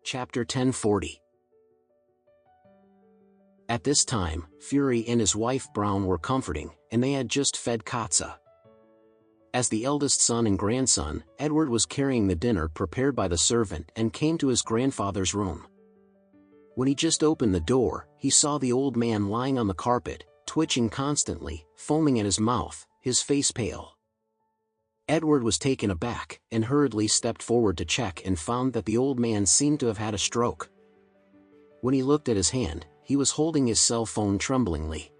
Chapter 1040. At this time, Fury and his wife Brown were comforting, and they had just fed Katza. As the eldest son and grandson, Edward was carrying the dinner prepared by the servant and came to his grandfather's room. When he just opened the door, he saw the old man lying on the carpet, twitching constantly, foaming at his mouth, his face pale. Edward was taken aback, and hurriedly stepped forward to check and found that the old man seemed to have had a stroke. When he looked at his hand, he was holding his cell phone tremblingly.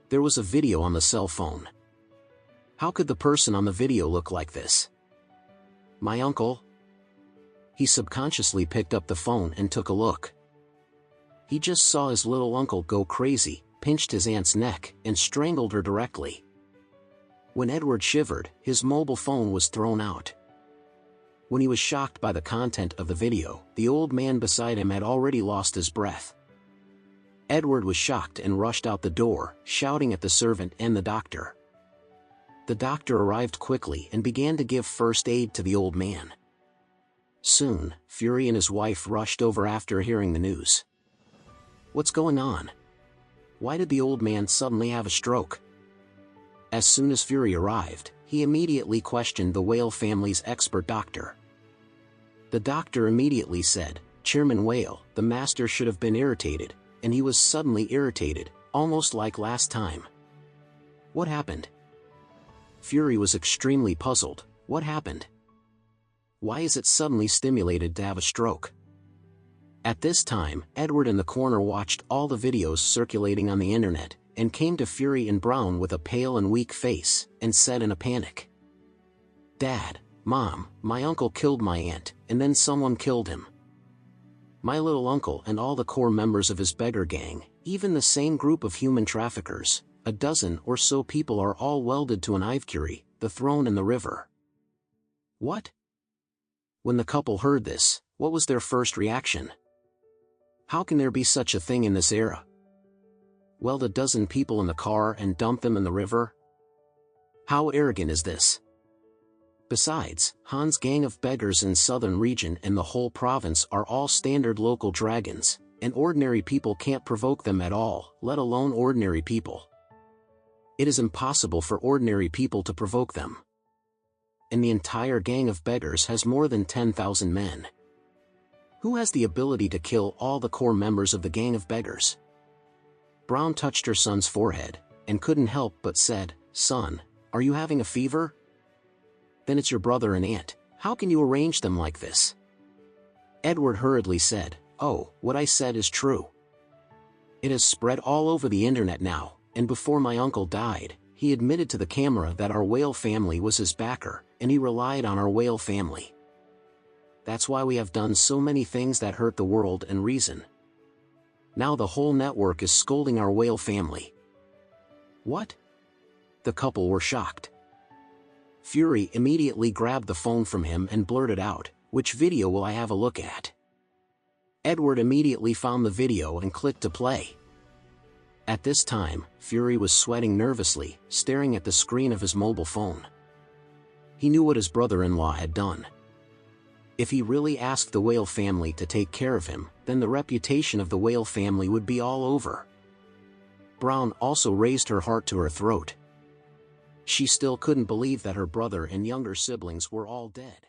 There was a video on the cell phone. How could the person on the video look like this? My uncle? He subconsciously picked up the phone and took a look. He just saw his little uncle go crazy, pinched his aunt's neck, and strangled her directly. When Edward shivered, his mobile phone was thrown out. When he was shocked by the content of the video, the old man beside him had already lost his breath. Edward was shocked and rushed out the door, shouting at the servant and the doctor. The doctor arrived quickly and began to give first aid to the old man. Soon, Fury and his wife rushed over after hearing the news. What's going on? Why did the old man suddenly have a stroke? As soon as Fury arrived, he immediately questioned the Whale family's expert doctor. The doctor immediately said, "Chairman Whale, the master should have been irritated, and he was suddenly irritated, almost like last time." What happened? Fury was extremely puzzled. What happened? Why is it suddenly stimulated to have a stroke? At this time, Edward in the corner watched all the videos circulating on the internet, and came to Fury and Brown with a pale and weak face, and said in a panic, "Dad, Mom, my uncle killed my aunt, and then someone killed him. My little uncle and all the core members of his beggar gang, even the same group of human traffickers, a dozen or so people are all welded to an Ivcurie, the throne in the river." What? When the couple heard this, what was their first reaction? How can there be such a thing in this era? Weld a dozen people in the car and dump them in the river? How arrogant is this? Besides, Han's gang of beggars in southern region and the whole province are all standard local dragons, and ordinary people can't provoke them at all, let alone ordinary people. It is impossible for ordinary people to provoke them. And the entire gang of beggars has more than 10,000 men. Who has the ability to kill all the core members of the gang of beggars? Brown touched her son's forehead, and couldn't help but said, "Son, are you having a fever? Then it's your brother and aunt. How can you arrange them like this?" Edward hurriedly said, "Oh, what I said is true. It has spread all over the internet now, and before my uncle died, he admitted to the camera that our Whale family was his backer, and he relied on our Whale family. That's why we have done so many things that hurt the world and reason. Now the whole network is scolding our Whale family." What? The couple were shocked. Fury immediately grabbed the phone from him and blurted out, "Which video will I have a look at?" Edward immediately found the video and clicked to play. At this time, Fury was sweating nervously, staring at the screen of his mobile phone. He knew what his brother-in-law had done. If he really asked the Whale family to take care of him, then the reputation of the Whale family would be all over. Brown also raised her heart to her throat. She still couldn't believe that her brother and younger siblings were all dead.